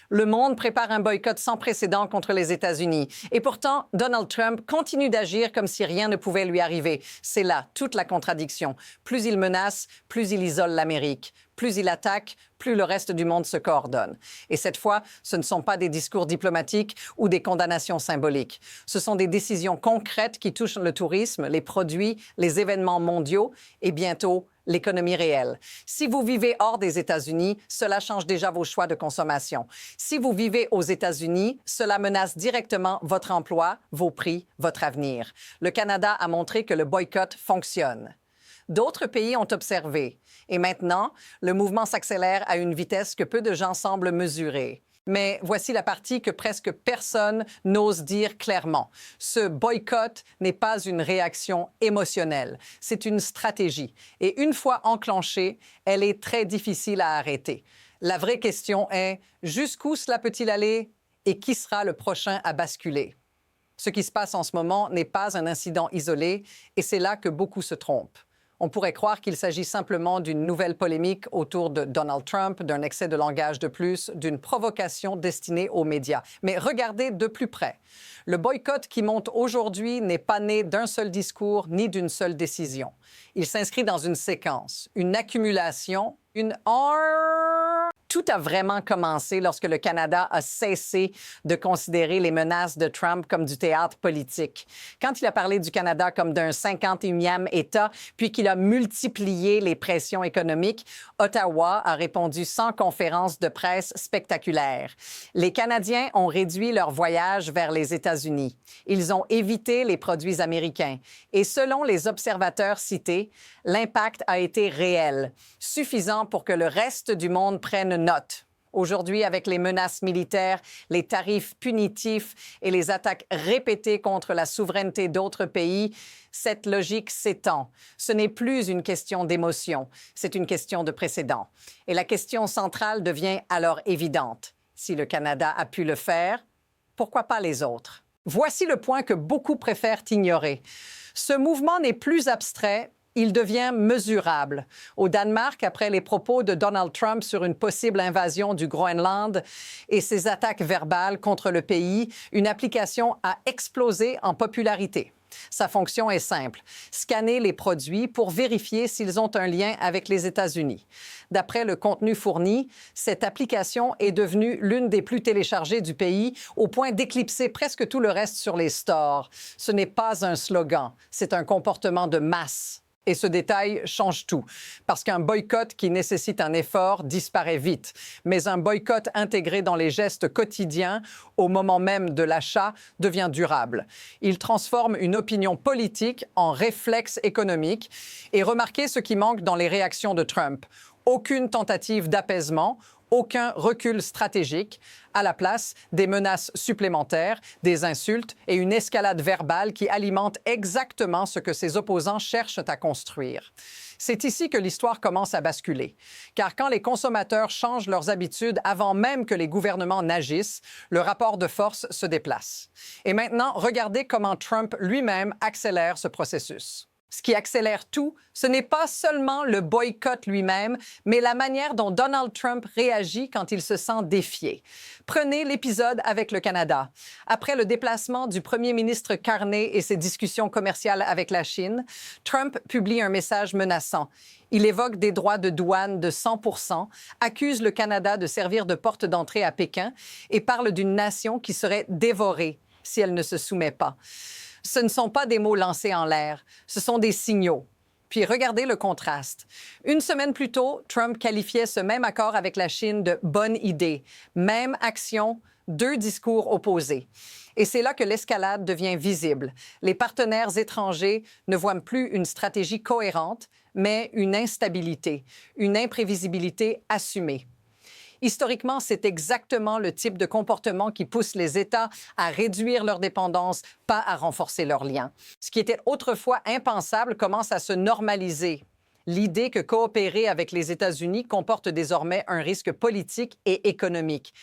Le monde prépare un boycott sans précédent contre les États-Unis. Et pourtant, Donald Trump continue d'agir comme si rien ne pouvait lui arriver. C'est là toute la contradiction. Plus il menace, plus il isole l'Amérique. Plus il attaque, plus le reste du monde se coordonne. Et cette fois, ce ne sont pas des discours diplomatiques ou des condamnations symboliques. Ce sont des décisions concrètes qui touchent le tourisme, les produits, les événements mondiaux et bientôt l'économie réelle. Si vous vivez hors des États-Unis, cela change déjà vos choix de consommation. Si vous vivez aux États-Unis, cela menace directement votre emploi, vos prix, votre avenir. Le Canada a montré que le boycott fonctionne. D'autres pays ont observé. Et maintenant, le mouvement s'accélère à une vitesse que peu de gens semblent mesurer. Mais voici la partie que presque personne n'ose dire clairement. Ce boycott n'est pas une réaction émotionnelle, c'est une stratégie. Et une fois enclenchée, elle est très difficile à arrêter. La vraie question est, jusqu'où cela peut-il aller et qui sera le prochain à basculer? Ce qui se passe en ce moment n'est pas un incident isolé et c'est là que beaucoup se trompent. On pourrait croire qu'il s'agit simplement d'une nouvelle polémique autour de Donald Trump, d'un excès de langage de plus, d'une provocation destinée aux médias. Mais regardez de plus près. Le boycott qui monte aujourd'hui n'est pas né d'un seul discours ni d'une seule décision. Il s'inscrit dans une séquence, une accumulation, une... Tout a vraiment commencé lorsque le Canada a cessé de considérer les menaces de Trump comme du théâtre politique. Quand il a parlé du Canada comme d'un 51e État, puis qu'il a multiplié les pressions économiques, Ottawa a répondu sans conférence de presse spectaculaire. Les Canadiens ont réduit leur voyage vers les États-Unis. Ils ont évité les produits américains. Et selon les observateurs cités, l'impact a été réel, suffisant pour que le reste du monde prenne note. Aujourd'hui, avec les menaces militaires, les tarifs punitifs et les attaques répétées contre la souveraineté d'autres pays, cette logique s'étend. Ce n'est plus une question d'émotion, c'est une question de précédent. Et la question centrale devient alors évidente. Si le Canada a pu le faire, pourquoi pas les autres? Voici le point que beaucoup préfèrent ignorer. Ce mouvement n'est plus abstrait, il devient mesurable. Au Danemark, après les propos de Donald Trump sur une possible invasion du Groenland et ses attaques verbales contre le pays, une application a explosé en popularité. Sa fonction est simple, scanner les produits pour vérifier s'ils ont un lien avec les États-Unis. D'après le contenu fourni, cette application est devenue l'une des plus téléchargées du pays, au point d'éclipser presque tout le reste sur les stores. Ce n'est pas un slogan, c'est un comportement de masse. Et ce détail change tout, parce qu'un boycott qui nécessite un effort disparaît vite. Mais un boycott intégré dans les gestes quotidiens, au moment même de l'achat, devient durable. Il transforme une opinion politique en réflexe économique. Et remarquez ce qui manque dans les réactions de Trump. Aucune tentative d'apaisement, aucun recul stratégique, à la place des menaces supplémentaires, des insultes et une escalade verbale qui alimente exactement ce que ses opposants cherchent à construire. C'est ici que l'histoire commence à basculer. Car quand les consommateurs changent leurs habitudes avant même que les gouvernements n'agissent, le rapport de force se déplace. Et maintenant, regardez comment Trump lui-même accélère ce processus. Ce qui accélère tout, ce n'est pas seulement le boycott lui-même, mais la manière dont Donald Trump réagit quand il se sent défié. Prenez l'épisode avec le Canada. Après le déplacement du premier ministre Carney et ses discussions commerciales avec la Chine, Trump publie un message menaçant. Il évoque des droits de douane de 100%, accuse le Canada de servir de porte d'entrée à Pékin et parle d'une nation qui serait dévorée si elle ne se soumet pas. Ce ne sont pas des mots lancés en l'air, ce sont des signaux. Puis regardez le contraste. Une semaine plus tôt, Trump qualifiait ce même accord avec la Chine de « bonne idée ». Même action, deux discours opposés. Et c'est là que l'escalade devient visible. Les partenaires étrangers ne voient plus une stratégie cohérente, mais une instabilité, une imprévisibilité assumée. Historiquement, c'est exactement le type de comportement qui pousse les États à réduire leur dépendance, pas à renforcer leurs liens. Ce qui était autrefois impensable commence à se normaliser. L'idée que coopérer avec les États-Unis comporte désormais un risque politique et économique.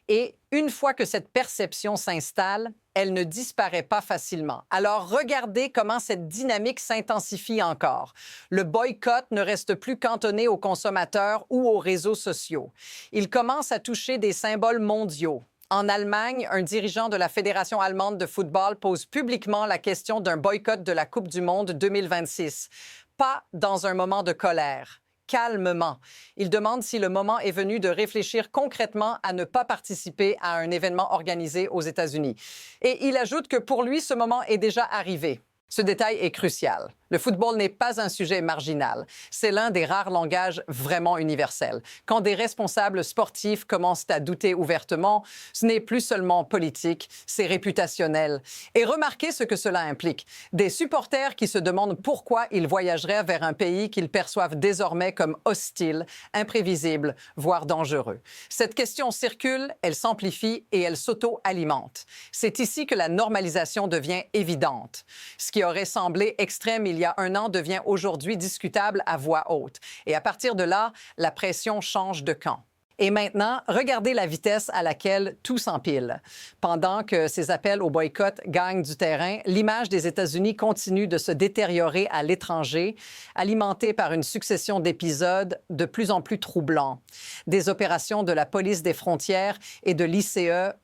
Et une fois que cette perception s'installe, elle ne disparaît pas facilement. Alors regardez comment cette dynamique s'intensifie encore. Le boycott ne reste plus cantonné aux consommateurs ou aux réseaux sociaux. Il commence à toucher des symboles mondiaux. En Allemagne, un dirigeant de la Fédération allemande de football pose publiquement la question d'un boycott de la Coupe du monde 2026. Pas dans un moment de colère. Calmement. Il demande si le moment est venu de réfléchir concrètement à ne pas participer à un événement organisé aux États-Unis. Et il ajoute que pour lui, ce moment est déjà arrivé. Ce détail est crucial. Le football n'est pas un sujet marginal. C'est l'un des rares langages vraiment universels. Quand des responsables sportifs commencent à douter ouvertement, ce n'est plus seulement politique, c'est réputationnel. Et remarquez ce que cela implique. Des supporters qui se demandent pourquoi ils voyageraient vers un pays qu'ils perçoivent désormais comme hostile, imprévisible, voire dangereux. Cette question circule, elle s'amplifie et elle s'auto-alimente. C'est ici que la normalisation devient évidente. Ce qui aurait semblé extrême il y a un an devient aujourd'hui discutable à voix haute. Et à partir de là, la pression change de camp. Et maintenant, regardez la vitesse à laquelle tout s'empile. Pendant que ces appels au boycott gagnent du terrain, l'image des États-Unis continue de se détériorer à l'étranger, alimentée par une succession d'épisodes de plus en plus troublants. Des opérations de la police des frontières et de l'ICE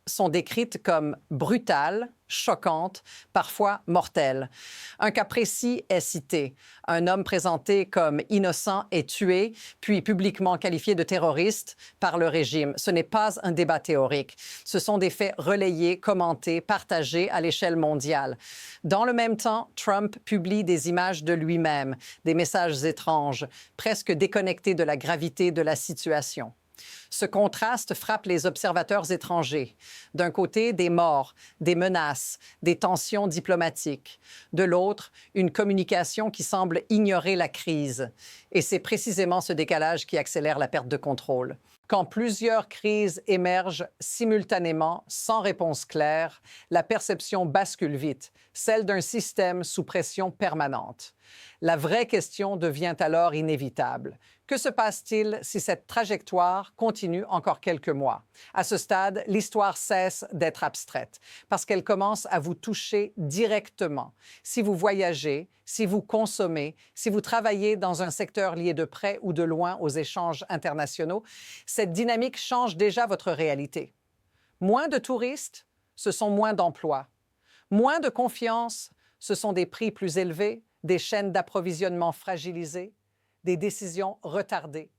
sont décrites comme brutales, choquantes, parfois mortelles. Un cas précis est cité. Un homme présenté comme innocent est tué, puis publiquement qualifié de terroriste par le régime. Ce n'est pas un débat théorique. Ce sont des faits relayés, commentés, partagés à l'échelle mondiale. Dans le même temps, Trump publie des images de lui-même, des messages étranges, presque déconnectés de la gravité de la situation. Ce contraste frappe les observateurs étrangers. D'un côté, des morts, des menaces, des tensions diplomatiques. De l'autre, une communication qui semble ignorer la crise. Et c'est précisément ce décalage qui accélère la perte de contrôle. Quand plusieurs crises émergent simultanément, sans réponse claire, la perception bascule vite, celle d'un système sous pression permanente. La vraie question devient alors inévitable. Que se passe-t-il si cette trajectoire continue encore quelques mois? À ce stade, l'histoire cesse d'être abstraite parce qu'elle commence à vous toucher directement. Si vous voyagez, si vous consommez, si vous travaillez dans un secteur lié de près ou de loin aux échanges internationaux, cette dynamique change déjà votre réalité. Moins de touristes, ce sont moins d'emplois. Moins de confiance, ce sont des prix plus élevés, des chaînes d'approvisionnement fragilisées, des décisions retardées.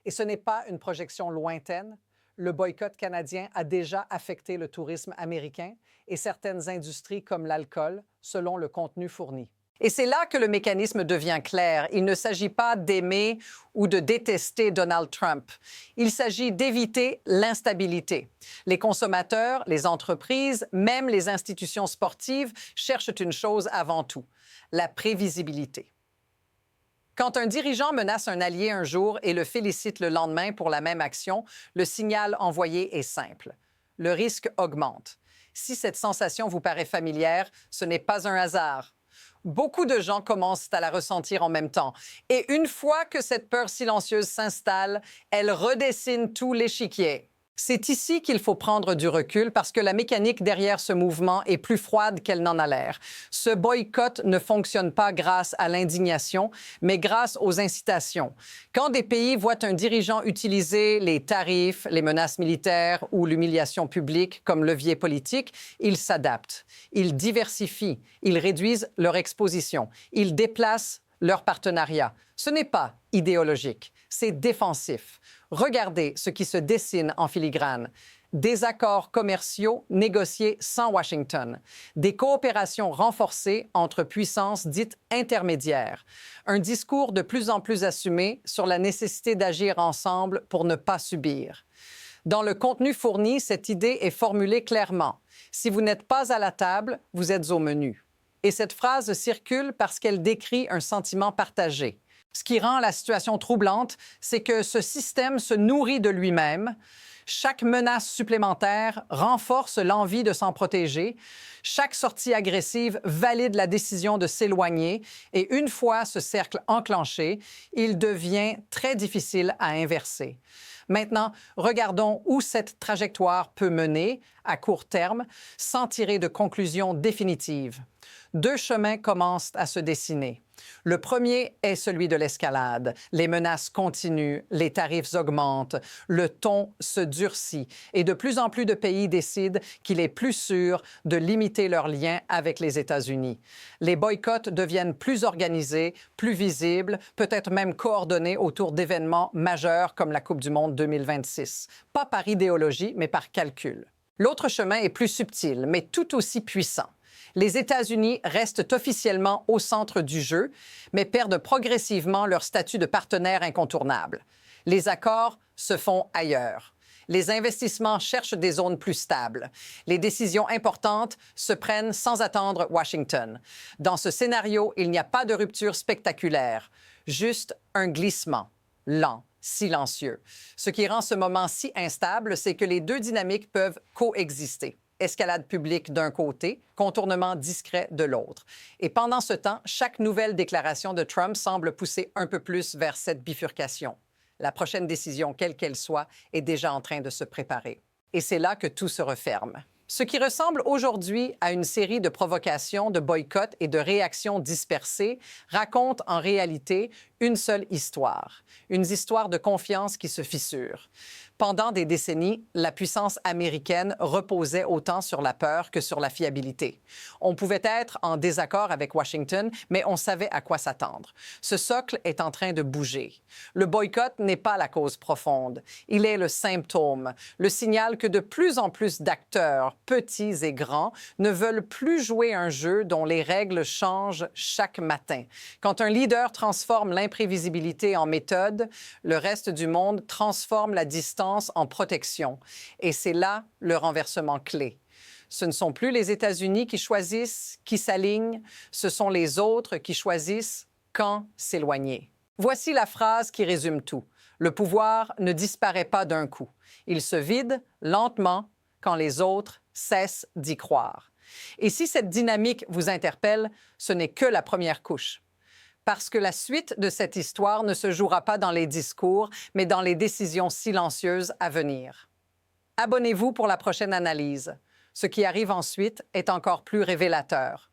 Et ce n'est pas une projection lointaine. Le boycott canadien a déjà affecté le tourisme américain et certaines industries comme l'alcool, selon le contenu fourni. Et c'est là que le mécanisme devient clair. Il ne s'agit pas d'aimer ou de détester Donald Trump. Il s'agit d'éviter l'instabilité. Les consommateurs, les entreprises, même les institutions sportives cherchent une chose avant tout, la prévisibilité. Quand un dirigeant menace un allié un jour et le félicite le lendemain pour la même action, le signal envoyé est simple. Le risque augmente. Si cette sensation vous paraît familière, ce n'est pas un hasard. Beaucoup de gens commencent à la ressentir en même temps. Et une fois que cette peur silencieuse s'installe, elle redessine tout l'échiquier. C'est ici qu'il faut prendre du recul parce que la mécanique derrière ce mouvement est plus froide qu'elle n'en a l'air. Ce boycott ne fonctionne pas grâce à l'indignation, mais grâce aux incitations. Quand des pays voient un dirigeant utiliser les tarifs, les menaces militaires ou l'humiliation publique comme levier politique, ils s'adaptent, ils diversifient, ils réduisent leur exposition, ils déplacent leur partenariat. Ce n'est pas idéologique, c'est défensif. Regardez ce qui se dessine en filigrane. Des accords commerciaux négociés sans Washington, des coopérations renforcées entre puissances dites intermédiaires, un discours de plus en plus assumé sur la nécessité d'agir ensemble pour ne pas subir. Dans le contenu fourni, cette idée est formulée clairement. Si vous n'êtes pas à la table, vous êtes au menu. Et cette phrase circule parce qu'elle décrit un sentiment partagé. Ce qui rend la situation troublante, c'est que ce système se nourrit de lui-même. Chaque menace supplémentaire renforce l'envie de s'en protéger. Chaque sortie agressive valide la décision de s'éloigner. Et une fois ce cercle enclenché, il devient très difficile à inverser. Maintenant, regardons où cette trajectoire peut mener à court terme sans tirer de conclusions définitives. Deux chemins commencent à se dessiner. Le premier est celui de l'escalade. Les menaces continuent, les tarifs augmentent, le ton se durcit et de plus en plus de pays décident qu'il est plus sûr de limiter leurs liens avec les États-Unis. Les boycotts deviennent plus organisés, plus visibles, peut-être même coordonnés autour d'événements majeurs comme la Coupe du Monde 2026. Pas par idéologie, mais par calcul. L'autre chemin est plus subtil, mais tout aussi puissant. Les États-Unis restent officiellement au centre du jeu, mais perdent progressivement leur statut de partenaire incontournable. Les accords se font ailleurs. Les investissements cherchent des zones plus stables. Les décisions importantes se prennent sans attendre Washington. Dans ce scénario, il n'y a pas de rupture spectaculaire, juste un glissement, lent, silencieux. Ce qui rend ce moment si instable, c'est que les deux dynamiques peuvent coexister. Escalade publique d'un côté, contournement discret de l'autre. Et pendant ce temps, chaque nouvelle déclaration de Trump semble pousser un peu plus vers cette bifurcation. La prochaine décision, quelle qu'elle soit, est déjà en train de se préparer. Et c'est là que tout se referme. Ce qui ressemble aujourd'hui à une série de provocations, de boycotts et de réactions dispersées raconte en réalité une seule histoire, une histoire de confiance qui se fissure. Pendant des décennies, la puissance américaine reposait autant sur la peur que sur la fiabilité. On pouvait être en désaccord avec Washington, mais on savait à quoi s'attendre. Ce socle est en train de bouger. Le boycott n'est pas la cause profonde. Il est le symptôme, le signal que de plus en plus d'acteurs, petits et grands, ne veulent plus jouer un jeu dont les règles changent chaque matin. Quand un leader transforme l'imprévisibilité en méthode, le reste du monde transforme la distance en protection. Et c'est là le renversement clé. Ce ne sont plus les États-Unis qui choisissent, qui s'alignent, ce sont les autres qui choisissent quand s'éloigner. Voici la phrase qui résume tout. Le pouvoir ne disparaît pas d'un coup. Il se vide lentement quand les autres cessent d'y croire. Et si cette dynamique vous interpelle, ce n'est que la première couche. Parce que la suite de cette histoire ne se jouera pas dans les discours, mais dans les décisions silencieuses à venir. Abonnez-vous pour la prochaine analyse. Ce qui arrive ensuite est encore plus révélateur.